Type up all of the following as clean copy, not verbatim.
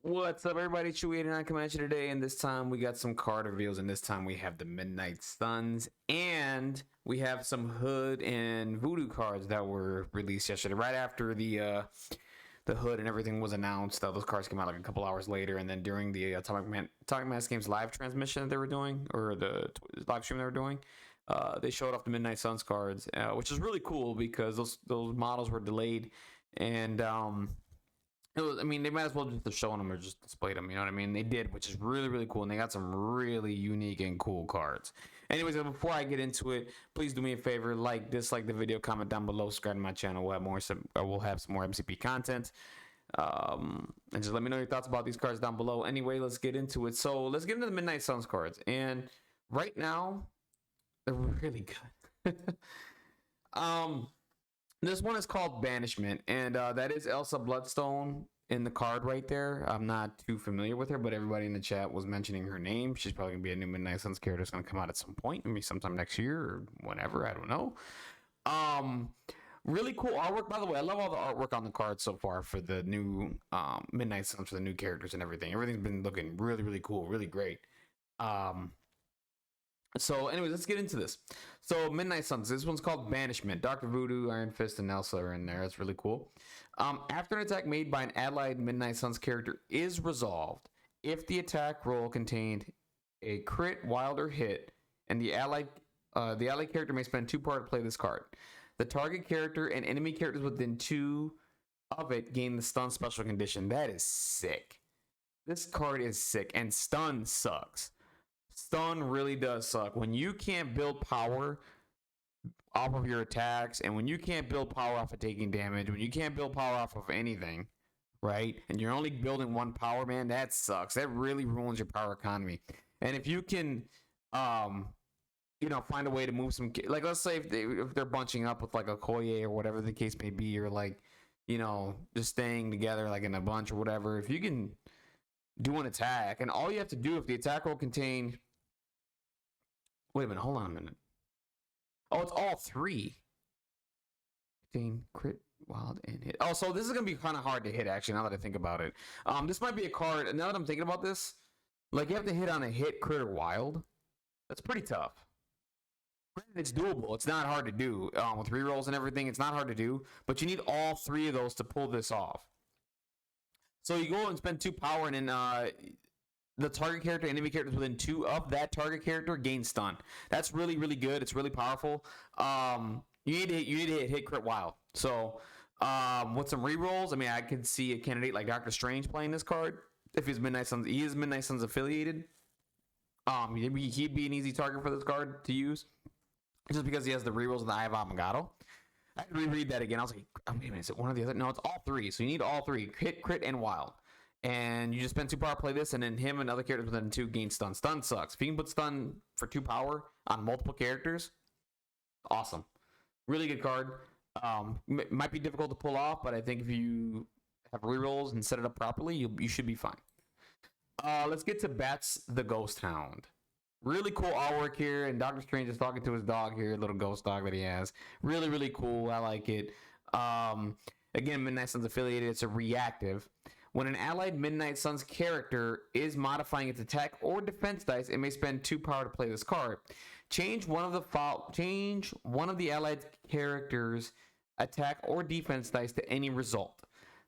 What's up, everybody? Chewy89 coming at you today, and this time we got some card reveals, and this time we have the Midnight Suns, and we have some Hood and Voodoo cards that were released yesterday, right after the Hood and everything was announced. Those cards came out like a couple hours later, and then during the Atomic Mass Games live transmission that they were doing, or the live stream they were doing, they showed off the Midnight Suns cards, which is really cool because those models were delayed, and I mean, they might as well just have shown them or just displayed them. You know what I mean? They did, which is really, really cool. And they got some really unique and cool cards. Anyways, before I get into it, please do me a favor, dislike the video, comment down below, subscribe to my channel. We'll have some more MCP content. And just let me know your thoughts about these cards down below. Anyway, let's get into it. So let's get into the Midnight Suns cards. And right now, they're really good. This one is called Banishment, and that is Elsa Bloodstone in the card right there. I'm not too familiar with her, but everybody in the chat was mentioning her name. She's probably going to be a new Midnight Suns character that's going to come out at some point, maybe sometime next year or whenever, I don't know. Really cool artwork, by the way. I love all the artwork on the card so far for the new Midnight Suns, for the new characters and everything. Everything's been looking really cool, really great. So anyways, let's get into this. So Midnight Suns, this one's called Banishment. Dr. Voodoo, Iron Fist, and Elsa are in there. That's really cool. After an attack made by an allied Midnight Suns character is resolved, if the attack roll contained a crit, wild, or hit, and the allied character may spend 2 power to play this card. The target character and enemy characters within 2 of it gain the stun special condition. That is sick. This card is sick, and stun sucks. Stun really does suck. When you can't build power off of your attacks, and when you can't build power off of taking damage, when you can't build power off of anything, right? And you're only building 1 power, man, that sucks. That really ruins your power economy. And if you can, find a way to move some, like, let's say if they're bunching up with like a Koye or whatever the case may be, or like, just staying together like in a bunch or whatever, if you can do an attack, and all you have to do, if the attack will contain, wait a minute, hold on a minute. Oh, it's all 3. Contain, crit, wild, and hit. Oh, so this is gonna be kind of hard to hit, actually, now that I think about it. This might be a card, now that I'm thinking about this, like, you have to hit on a hit, crit, or wild. That's pretty tough. It's doable. It's not hard to do. With rerolls and everything, it's not hard to do, but you need all 3 of those to pull this off. So you go and spend 2 power, and then the target character, enemy characters within 2 of that target character gain stun. That's really good. It's really powerful. You need to hit crit, wild. So with some rerolls, I mean, I could see a candidate like Doctor Strange playing this card if he's Midnight Suns. He is Midnight Suns affiliated. He'd be an easy target for this card to use, just because he has the rerolls and the Eye of Amagato. I had to reread that again. I was like, oh, wait a minute, is it one or the other? No, it's all 3. So you need all 3: hit, crit, and wild. And you just spend 2 power, play this, and then him and other characters within 2 gain stun. Stun sucks. If you can put stun for 2 power on multiple characters, awesome. Really good card. Might be difficult to pull off, but I think if you have rerolls and set it up properly, you should be fine. Let's get to Bats the Ghost Hound. Really cool artwork here, and Doctor Strange is talking to his dog here, little ghost dog that he has. Really cool. I like it. Again, Midnight Suns affiliated. It's a reactive. When an allied Midnight Suns character is modifying its attack or defense dice, it may spend 2 power to play this card. Change one of the allied characters' attack or defense dice to any result.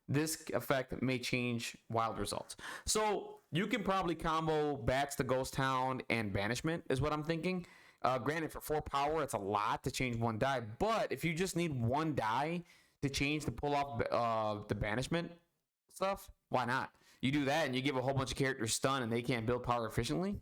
This effect may change wild results. So you can probably combo Bats the Ghost Hound and Banishment, is what I'm thinking. Granted, for 4 power, it's a lot to change 1 die, but if you just need 1 die to change to pull off the Banishment stuff, why not? You do that and you give a whole bunch of characters stun and they can't build power efficiently.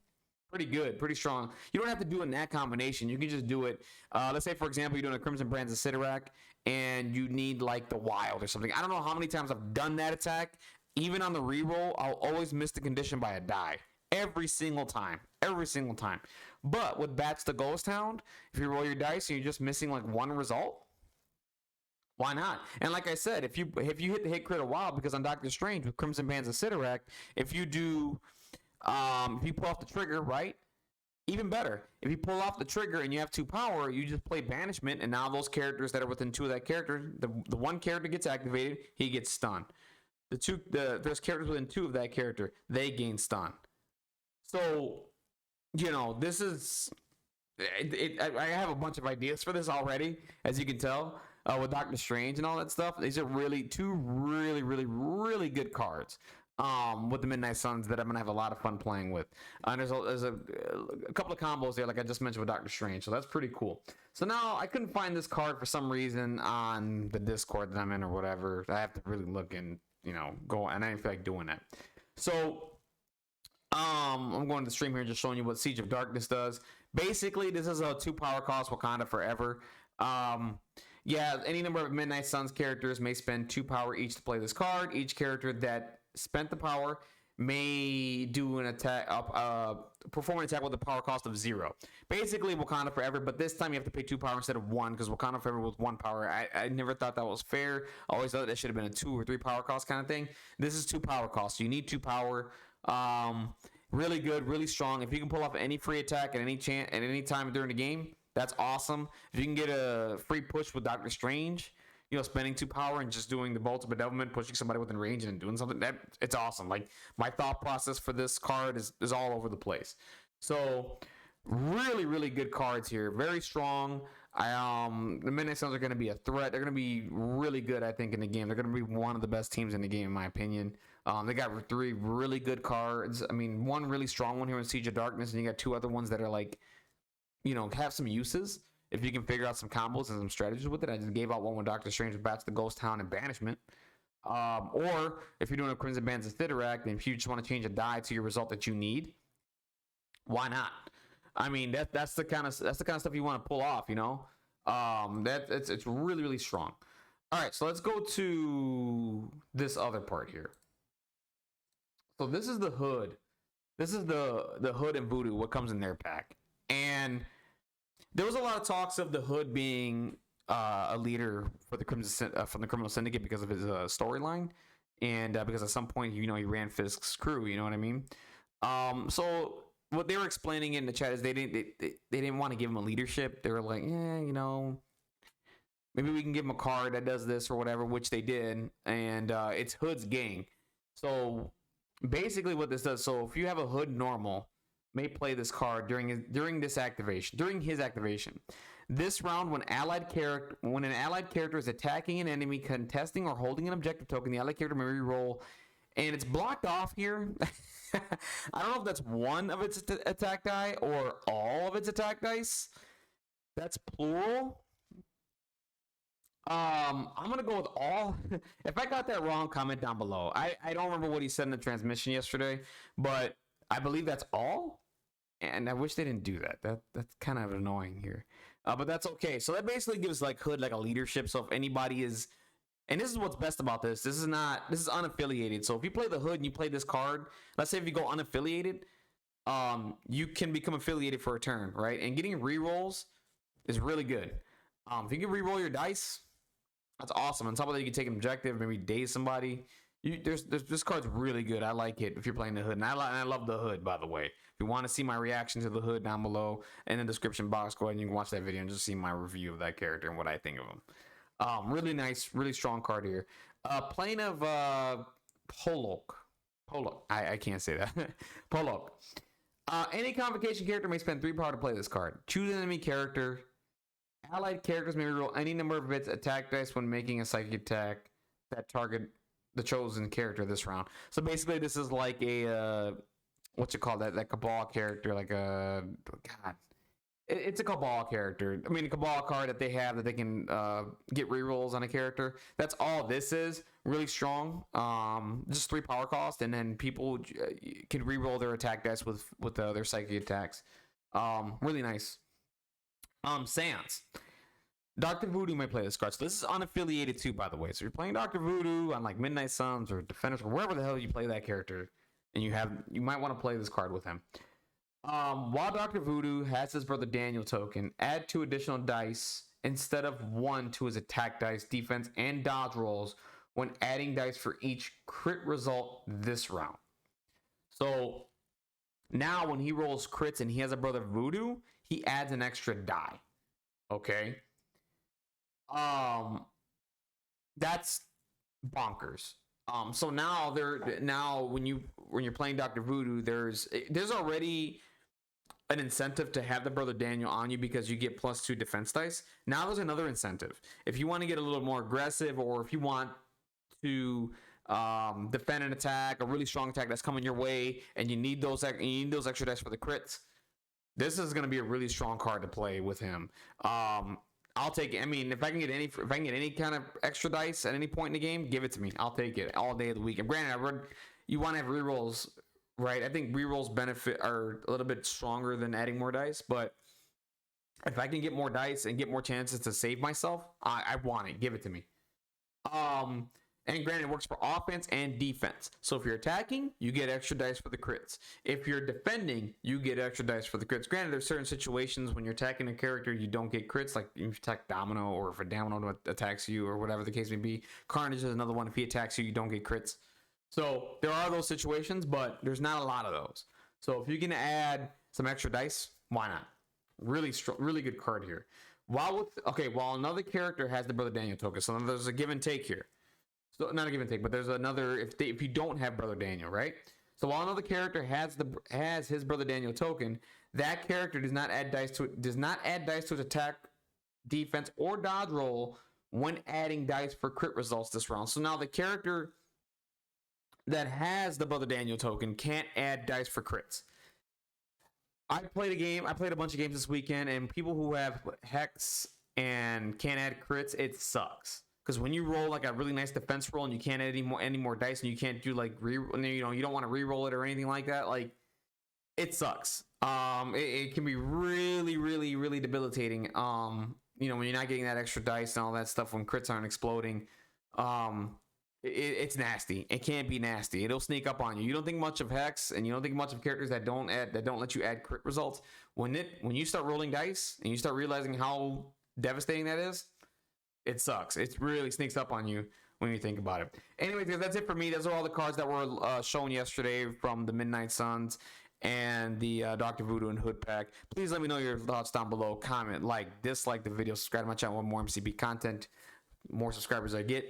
Pretty good, pretty strong. You don't have to do it in that combination. You can just do it. Let's say, for example, you're doing a Crimson Brands of Sidorak and you need like the wild or something. I don't know how many times I've done that attack. Even on the reroll, I'll always miss the condition by a die. Every single time. But with Bats the Ghost Hound, if you roll your dice and you're just missing like 1 result, why not? And like I said, if you hit the hit, crit, or wild, because on Doctor Strange with Crimson Bands of Sidorak, if you do, if you pull off the trigger, right? Even better, if you pull off the trigger and you have 2 power, you just play Banishment, and now those characters that are within 2 of that character, the one character gets activated, he gets stunned. there's characters within 2 of that character, they gain stun. So, this is I have a bunch of ideas for this already, as you can tell, with Doctor Strange and all that stuff. These are really 2 really, really, really good cards. With the Midnight Suns that I'm gonna have a lot of fun playing with. And there's a couple of combos there, like I just mentioned with Doctor Strange, so that's pretty cool. So now I couldn't find this card for some reason on the Discord that I'm in or whatever. I have to really look and go, and I didn't feel like doing that. So I'm going to the stream here just showing you what Siege of Darkness does. Basically, this is a 2 power cost Wakanda forever. Yeah, any number of Midnight Suns characters may spend 2 power each to play this card. Each character that spent the power may do an attack, perform an attack with a power cost of 0. Basically, Wakanda forever, but this time you have to pay 2 power instead of 1 because Wakanda forever was 1 power. I never thought that was fair. I always thought that should have been a 2 or 3 power cost kind of thing. This is 2 power costs. So you need 2 power. Really good, really strong. If you can pull off any free attack at any time during the game, that's awesome. If you can get a free push with Doctor Strange, spending 2 power and just doing the bolt of bedevilment, pushing somebody within range and doing something, it's awesome. Like, my thought process for this card is all over the place. So really, really good cards here. Very strong. The Midnight Suns are going to be a threat. They're going to be really good, I think, in the game. They're going to be one of the best teams in the game, in my opinion. They got 3 really good cards. I mean, 1 really strong one here in Siege of Darkness, and you got 2 other ones that are like, have some uses. If you can figure out some combos and some strategies with it. I just gave out one with Doctor Strange with Bats the Ghost Town and Banishment. Or if you're doing a Crimson Bands of Thiteract, and if you just want to change a die to your result that you need, why not? I mean, that's the kind of stuff you want to pull off, it's really, really strong. All right, so let's go to this other part here. So this is the Hood. This is the Hood and Voodoo, what comes in their pack. And there was a lot of talks of the Hood being a leader for the from the Criminal Syndicate because of his storyline, and because at some point he ran Fisk's crew. You know what I mean? So what they were explaining in the chat is they didn't want to give him a leadership. They were like, maybe we can give him a card that does this or whatever, which they did, and it's Hood's gang. So basically what this does, so if you have a Hood normal, may play this card during his activation. This round, when an allied character is attacking an enemy, contesting, or holding an objective token, the allied character may reroll, and it's blocked off here. I don't know if that's one of its attack die or all of its attack dice. That's plural. I'm gonna go with all. If I got that wrong, comment down below. I don't remember what he said in the transmission yesterday, but I believe that's all. And I wish they didn't do that. That's kind of annoying here. But that's okay. So that basically gives like Hood like a leadership. So if anybody is, and this is what's best about this. This is unaffiliated. So if you play the Hood and you play this card, let's say if you go unaffiliated, you can become affiliated for a turn, right? And getting rerolls is really good. If you can reroll your dice, that's awesome. On top of that, you can take an objective, maybe daze somebody. This card's really good. I like it if you're playing the Hood, and I love the Hood, by the way. If you want to see my reaction to the Hood down below in the description box, go ahead and you can watch that video and just see my review of that character and what I think of him. Really nice, really strong card here. Plane of Polok. I can't say that. Polok. Any convocation character may spend 3 power to play this card. Choose an enemy character. Allied characters may reroll any number of its attack dice when making a psychic attack that target the chosen character this round. So basically, this is like a what you call that Cabal character, like a it's a Cabal character. I mean, a Cabal card that they have that they can get rerolls on a character. That's all this is. Really strong. Just 3 power cost, and then people can reroll their attack dice with their psychic attacks. Really nice. Sans. Dr. Voodoo may play this card. So this is unaffiliated too, by the way. So you're playing Dr. Voodoo on like Midnight Suns or Defenders or wherever the hell you play that character, and you might want to play this card with him. While Dr. Voodoo has his brother Daniel token, add 2 additional dice instead of 1 to his attack dice, defense, and dodge rolls when adding dice for each crit result this round. So now when he rolls crits and he has a brother Voodoo, he adds an extra die. Okay. That's bonkers. So now when you're playing Dr. Voodoo, there's already an incentive to have the Brother Daniel on you because you get +2 defense dice. Now there's another incentive. If you want to get a little more aggressive, or if you want to defend an attack, a really strong attack that's coming your way, and you need those extra dice for the crits, this is going to be a really strong card to play with him. I'll take it. I mean, if I can get any kind of extra dice at any point in the game, give it to me. I'll take it all day of the week. And granted, you want to have rerolls, right? I think rerolls are a little bit stronger than adding more dice, but if I can get more dice and get more chances to save myself, I want it. Give it to me. And granted, it works for offense and defense. So if you're attacking, you get extra dice for the crits. If you're defending, you get extra dice for the crits. Granted, there's certain situations when you're attacking a character, you don't get crits, like if you attack Domino, or if a Domino attacks you, or whatever the case may be. Carnage is another one. If he attacks you, you don't get crits. So there are those situations, but there's not a lot of those. So if you can add some extra dice, why not? Really strong, really good card here. While another character has the Brother Daniel token, so there's a give and take here. So not a give and take, but there's another if you don't have Brother Daniel, right? So while another character has his Brother Daniel token, that character does not add dice to its attack, defense, or dodge roll when adding dice for crit results this round. So now the character that has the Brother Daniel token can't add dice for crits. I played a bunch of games this weekend, and people who have Hex and can't add crits, it sucks. Because when you roll like a really nice defense roll and you can't add any more dice, and you can't do like you don't want to re-roll it or anything like that, like it sucks. It can be really, really, really debilitating. When you're not getting that extra dice and all that stuff, when crits aren't exploding, it's nasty. It can be nasty. It'll sneak up on you. You don't think much of Hex, and you don't think much of characters that don't let you add crit results. When you start rolling dice and you start realizing how devastating that is, it sucks. It really sneaks up on you when you think about it. Anyway, that's it for me. Those are all the cards that were shown yesterday from the Midnight Suns and the Dr. Voodoo and Hood pack. Please let me know your thoughts down below. Comment, like, dislike the video, subscribe to my channel for more MCB content. More subscribers I get,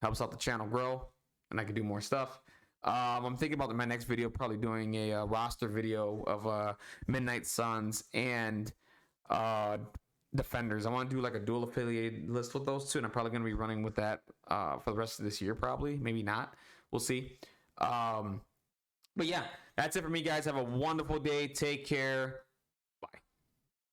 helps out the channel grow, and I can do more stuff. I'm thinking about my next video, probably doing a roster video of Midnight Suns and Defenders. I want to do like a dual affiliated list with those two, and I'm probably going to be running with that for the rest of this year, probably. Maybe not. We'll see. But yeah, that's it for me, guys. Have a wonderful day. Take care.